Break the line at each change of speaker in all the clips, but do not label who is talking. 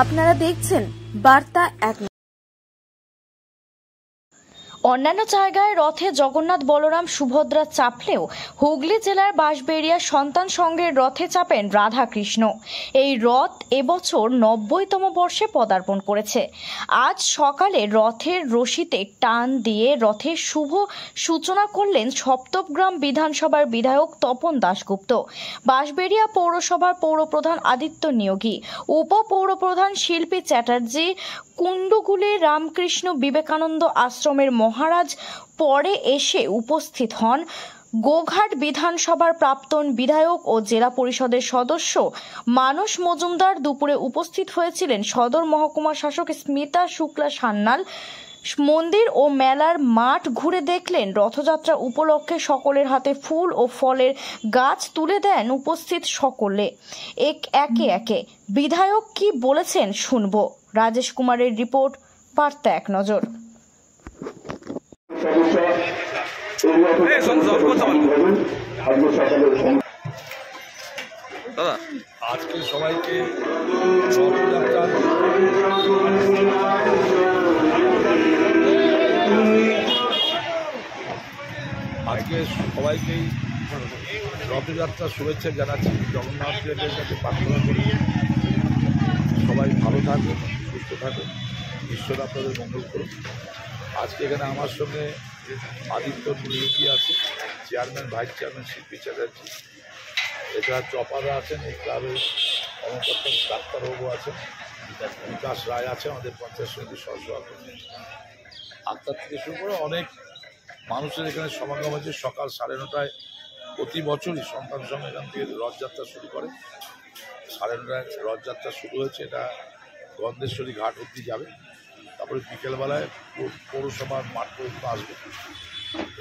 আপনারা দেখছেন বার্তা এক।
অন্যান্য জায়গায় রথে জগন্নাথ বলরাম সুভদ্রা চাপলেও হুগলি জেলার বাঁশবেড়িয়া সন্তান সংঘের রথে চাপেন রাধা কৃষ্ণ। এই রথ এবছর ৯০তম বর্ষে পদার্পণ করেছে। আজ সকালে রথের রশিতে টান দিয়ে রথের শুভ সূচনা করলেন সপ্তগ্রাম বিধানসভার বিধায়ক তপন দাশগুপ্ত, বাঁশবেড়িয়া পৌরসভার পৌরপ্রধান আদিত্য নিয়োগী, উপপৌরপ্রধান শিল্পী চ্যাটার্জি, কুণ্ডুগুলি রামকৃষ্ণ বিবেকানন্দ আশ্রমের মহারাজ পরে এসে উপস্থিত হন। গোঘাট বিধানসভার প্রাক্তন বিধায়ক ও জেলা পরিষদের সদস্য মানস মজুমদার দুপুরে উপস্থিত হয়েছিলেন। সদর মহকুমা শাসক স্মিতা শুক্লা সান্যাল মন্দির ও মেলার মাঠ ঘুরে দেখলেন। রথযাত্রা উপলক্ষে সকলের হাতে ফুল ও ফলের গাছ তুলে দেন উপস্থিত সকলে। একে একে বিধায়ক কি বলেছেন শুনবো। রাজেশ কুমারের রিপোর্ট, বার্তা এক নজর।
আজকে সবাইকে রথযাত্রার শুভেচ্ছা জানাচ্ছি। জগন্নাথ দেবের কাছে প্রার্থনা করি সবাই ভালো থাকুন, সুস্থ থাকুন, ঈশ্বর আপনাদের মঙ্গল করুন। আজকে এখানে আমার সঙ্গে আদিত্য নিয়োগী আছে, চেয়ারম্যান, ভাইস চেয়ারম্যান শিল্পী চ্যাটার্জি, এছাড়া চপাররা আছেন, এই ক্লাবের কর্মকর্তা ডাক্তারবাবু আছেন, বিকাশ রায় আছে, আমাদের পঞ্চায়েত সমিতির সহসভাপতি, আটটার থেকে শুরু করে অনেক মানুষের এখানে সমাগম হয়েছে। সকাল 9:30টায় প্রতি বছরই সন্তান সংঘ এখান থেকে রথযাত্রা শুরু করে। 9:30টায় রথযাত্রা শুরু হয়েছে, এটা গন্ধেশ্বরী ঘাট অবধি যাবে, তারপরে বিকেলবেলায় পৌরসভার মাঠ পর্যন্ত আসবে।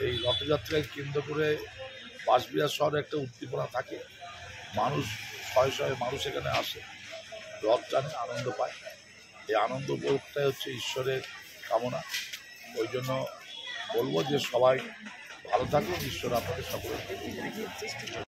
এই রথযাত্রাকে কেন্দ্র করে বাঁশবেড়িয়া শহরে একটা উদ্দীপনা থাকে, মানুষ শয়ে শয়ে মানুষ এখানে আসে, রথ টানে, আনন্দ পায়। এই আনন্দ উপভোগটাই হচ্ছে ঈশ্বরের কামনা। ওই জন্য বলবো যে সবাই ভালো থাকুন, ঈশ্বর আপনাদের সকলের